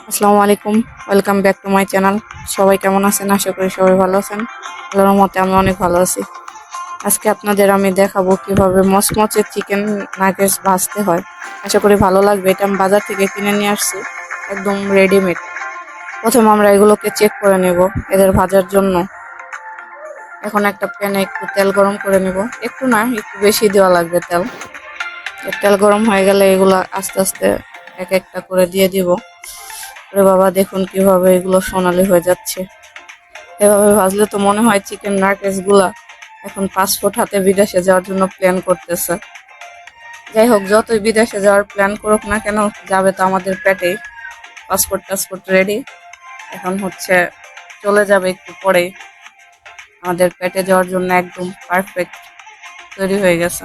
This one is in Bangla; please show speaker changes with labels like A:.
A: আসসালামু আলাইকুম। Welcome back to my channel. সবাই কেমন আছেন? আশা করি সবাই ভালো আছেন। আল্লাহর মতে আমি অনেক ভালো আছি। আজকে আপনাদের আমি দেখাবো কিভাবে মচমচে চিকেন নাগেটস ভাজতে হয়। আশা করি ভালো লাগবে। এটা আমি বাজার থেকে কিনে নিয়ে আসছি, একদম রেডিমেড। প্রথমে আমরা এগুলোকে চেক করে নেব এদের ভাজার জন্য। এখন একটা প্যানে একটু তেল গরম করে নেব, একটু না একটু বেশি দেওয়া লাগবে তেল। তেল গরম হয়ে গেলে এগুলো আস্তে আস্তে এক একটা করে দিয়ে দিব। ওরে বাবা, দেখুন কিভাবে এগুলো সোনালি হয়ে যাচ্ছে। এভাবে ভাজলে তো মনে হয় চিকেন নাগেটস গুলা এখন পাসপোর্ট হাতে বিদেশে যাওয়ার জন্য প্ল্যান করতেছে। যাই হোক, যতই বিদেশে যাওয়ার প্ল্যান করুক না কেন, যাবে তো আমাদের পেটেই। পাসপোর্ট টাসপোর্ট রেডি, এখন হচ্ছে চলে যাবে একটু পরেই। আমাদের পেটে যাওয়ার জন্য একদম পারফেক্ট তৈরি হয়ে গেছে।